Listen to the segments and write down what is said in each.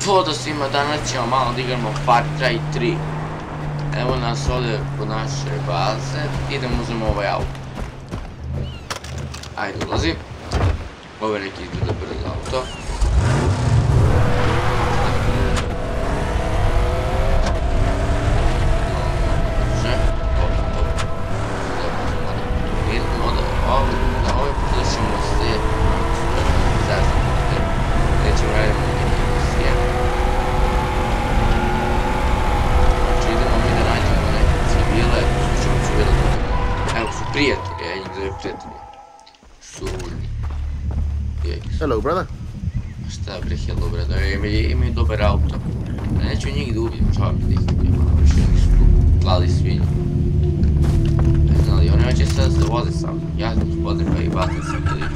Pozdrav svima, danas ćemo malo da igramo Far Cry 3. Evo nas ovdje kod naše baze, idemo uzmemo ovaj auto. Ajde, ulazi. Ovo je neki izgleda brzo auto. Prijatelji, ja ih zove prijatelji. Surni. Hello, brother. Šta bre, hello, brother, imaju dobar auto. Neću njih da ubijem, žao mi da ih ubijem, više oni su tu klali svinju. Ne znam li, oni hoće sad se voze sam. Ja sam gospodin pa ih batim sam priliku.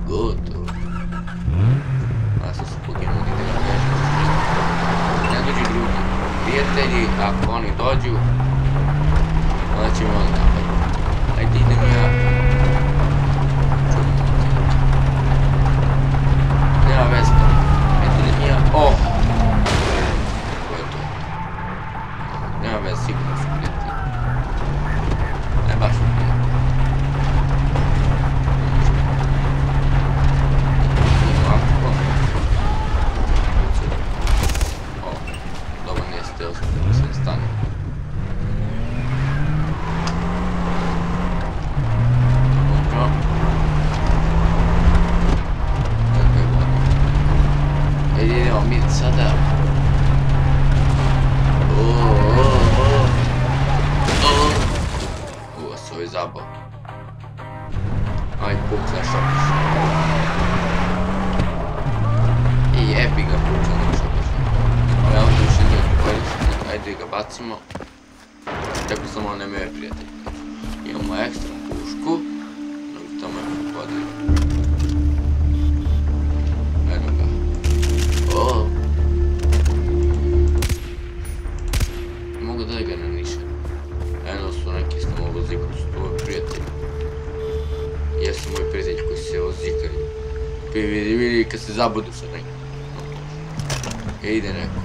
Gotovo. A sad su poginuli da ga vežu. Ne dođu drugi prijatelji, ako oni dođu, onda ćemo oni napaditi. Ajde idem ja. Nema veze. Ajde idem ja. Oh! Ko je to? Nema veze, sigurno su prijatelji. Ne baš su prijatelji. Sada. Se ovo je zabao. Aj, pukla šopiš. I jebi ga pukla na šopiš. Ovo je auto više nije koristiti. Ajde ga bacimo. Tako samo on nema je prijatelj. Imamo ekstra pušku. Tamo je pogodili. Eno ga. Mogu da ga nanišem. Eno su neki samovozi koji su tu prijatelji. Jesu moji prijatelji koji se ozikaju. Vidi kad se zabudu sa nekim. Ide neko.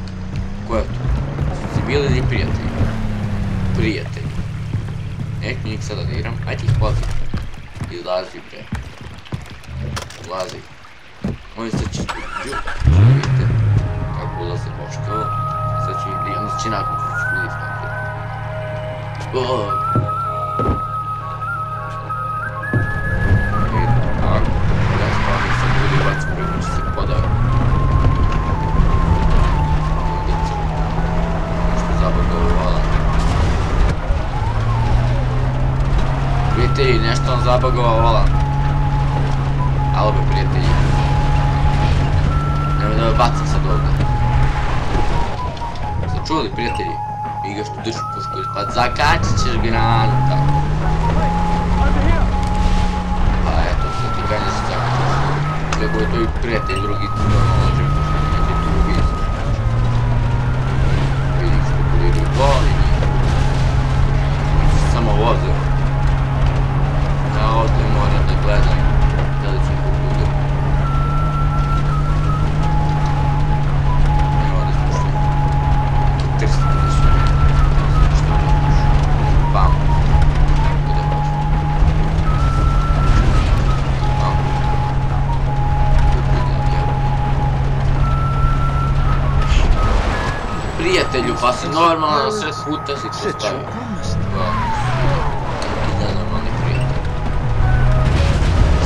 Ko je to? Si bili ili prijatelji? Prijatelji. Neću njih sada da igram. Ajde ih plazi. Izlazi bre. Ulazi. Oni sad će vidite kako ulaze boškovo. Sad ću vidjeti, onda će nakon što ću vidjeti kako je. Vidite kako, ja spavim sad ljudi bacim preko će se podao. Vidite, nešto zabagao volan. Prijatelji, nešto on zabagao volan. Alo be prijatelji. Nemoj da me bacim sad ovdje. Ste čuli prijatelji? I ga što drži pušku ispad. Zakačit ćeš granu tako. Pa eto sad ti ga nisi zakačit. Kako je to i prijatelj drugi tu normalno će neki tu ubijeti. Vidim što poliruju boli njih. Oni se samo voze. Ja ovdje moram da gledam. Da li ću ih ubudu. Evo da slušaj. Trsti kada su. Što ne možeš. Bam. Gdje hoću. Bam. Prijatelju, pa se normalno sve puta si to stavio.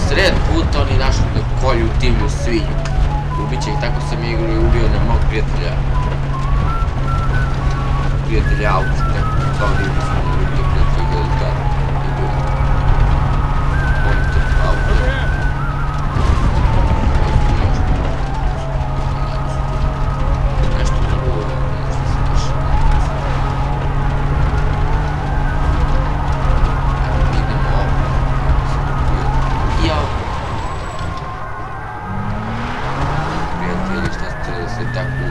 Sred puta oni našli da kolju divlju svinju. Ubit će ih, tako sam igru i ubio na mog prijatelja. Prijatelja auto, tako kao divlju svinju, ubio prijatelja gledali tada. I bio. Monitor auto. Nešto drugo, nešto se dešava. Idemo ovo. Jao. Prijatelji, šta ste da se tako...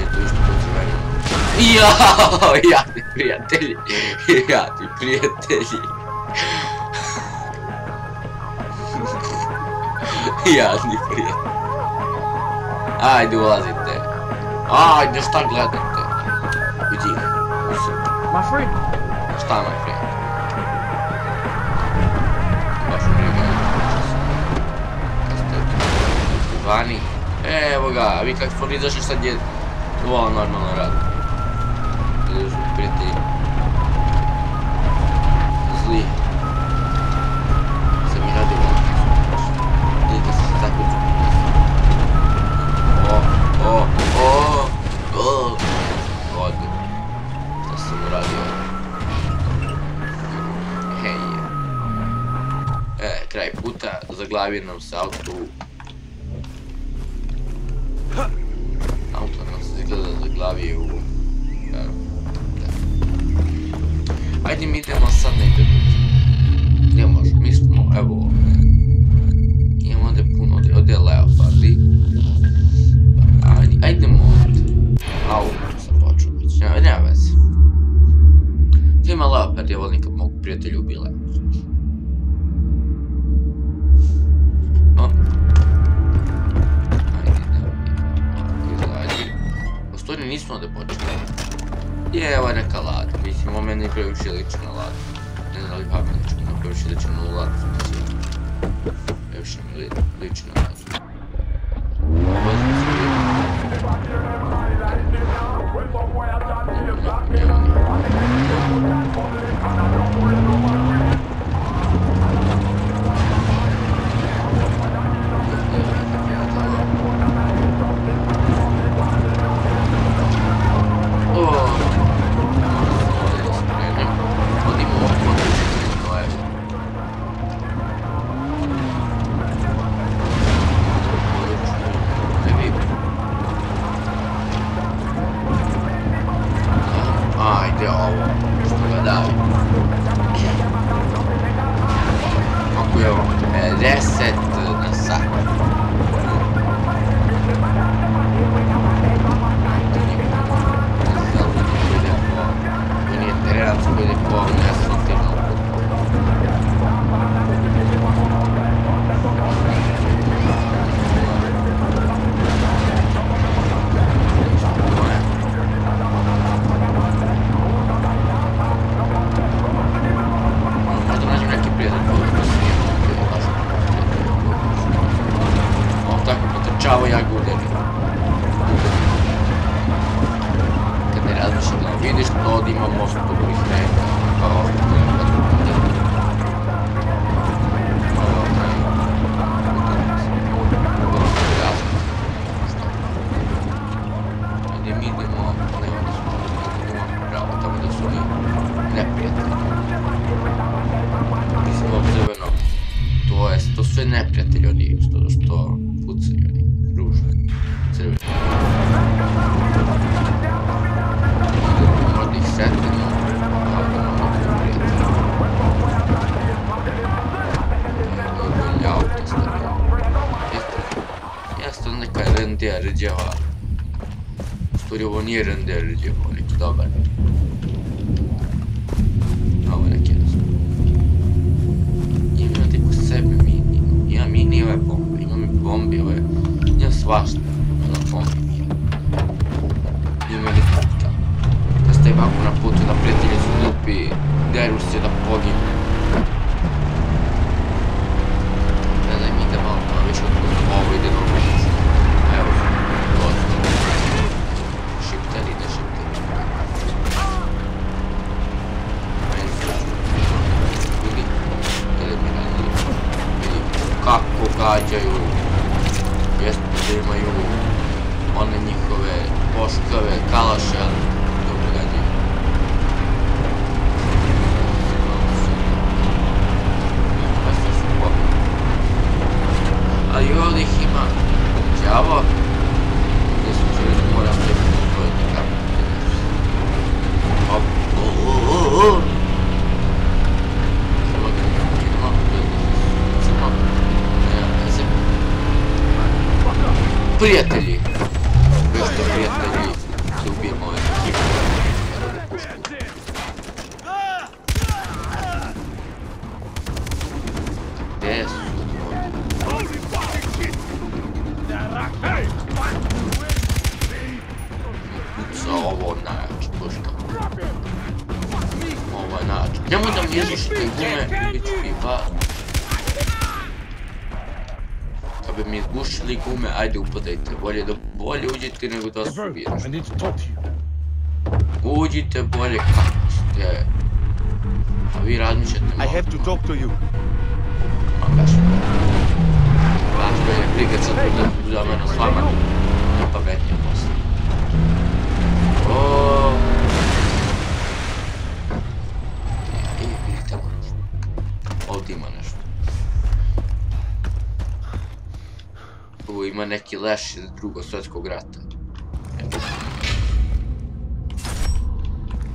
Eto išto po crvenima. Jadni prijatelji. Jadni prijatelji. Jadni prijatelji. Ajde, ulazite. Ajde, šta gledate? Vidi. My friend. Šta, my friend? Baš briga. Kad ste vani. Evo ga, vi kako smo izašli sad je ovo normalno radi. Gdje su prijatelji. Zli. Sam i radio velike su. Gdje se tako ću. Ode. Šta sam uradio? Hej. Kraj puta, zaglavio nam se auto. Auto nam se izgleda zaglavio u... Ajde mi idemo sad negdje. Gdje možemo? Mi smo, evo ovdje. Imamo ovdje puno, ovdje je leopardi. Ajdemo ovdje. Sam počeo već, nema veze. Gdje ima leopardi, ja volim kad mogu prijatelji ubije leopardi. Stvari nismo ovdje počeli. Je, ovo je neka lada. Mislim, ovo meni previše liči na ladu. Ne znam da li pamet liči, no previše liči na ladu. Previše mi liči na ladu. Ajde ovo, što ga davi. Kako je ovo? 50 na sat. To nije tererac koji ide po ovom neslutirnom. Čavo ja ga uderim. Kad ne razmišljam, vidiš to ovdje ima most u koji snega. Pa ovdje to je kad uderim. Ovo je onaj... Ovo je različno. Gdje mi idemo, ne ovdje smo idemo pravo, tamo da su oni neprijatelji. Mislim obzirveno. To sve neprijatelji oni što pucaju oni. Crveni. Možda ih setimo, ali da možda ih prijatelji. Bolje auto stavio. Jeste neka rendija rđeva. U stvari ovo nije rendija rđeva, ovo je neki dobar. Ovo je neki razum. Imam neko sebe mini. Imam mini ove bombe, imam i bombi ove. Imam svašta. Ima li puta. Da ste ovako na putu da prijatelji su glupi, deru se da poginu. Gledaj mi ide malo pa više od ovo ide na ulici. Evo, dođe. Šipter ide, šipter. Vidi, gledaj mi radi. Vidi kako gađaju. Jeste da imaju one njihove poškave, kalaše, ali dobro gađaju. Ali ovdje ih ima đavo, gdje su čeli moram da uzvojiti kako. Hop, Samo ga idemo, samo, nema veze. Prijatelji! Što prijatelji, se ubijemo ove ekipe. Nemoj da mi izbušite gume, bit ću pipa. Kad bi mi izbušili gume, ajde upadajte. Bolje uđite nego da vas ubiješ. Uđite bolje kako ste. A vi razmišljate malo. I have to talk to you. Ma baš me. Baš me je briga sad za mene s vama. Ne pametnije posle. Oooo. Vidi tamo nešto. Ovdje ima nešto. Ovo ima neki leš iz Drugog svjetskog rata.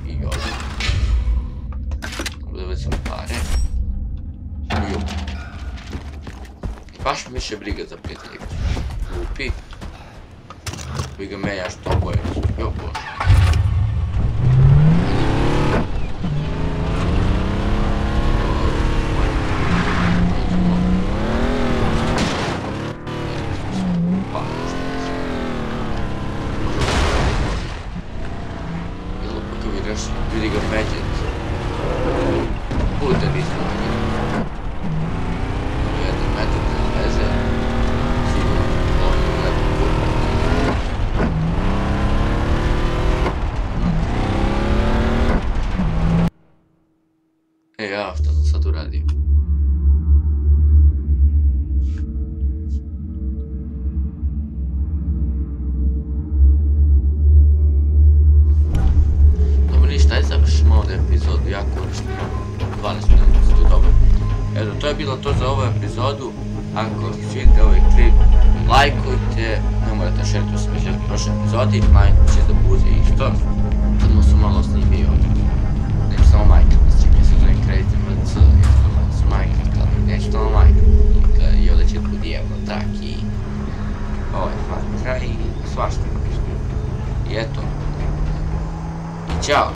I ovdje. Ovdje već sam pare. Jup. Baš mi više briga za prijateljicu. Lupi. Vi ga menjaš to boje. Jo bože. Vidi ga međet. Udari se na njih. Jedan međet ne leze. Sigurno on je lepo put. Ja, šta sam sad uradio? Ajde završimo ovdje epizodu, jako korištimo 12 minuta, su tu dobro. Eto, to je bilo to za ovu epizodu. Ako svidite ovaj klip, lajkujte, ne morate šeriti u sve prošle epizodi, Minecraft će da bude isto. Sad mu sam malo snimio, neću samo Minecraft, ja se zovem Crazy MC, ja sam Minecraft, ali neću samo Minecraft. I ovdje će da bude jedno tak i ovaj Far Cry i svašta nešto. I eto, i čao!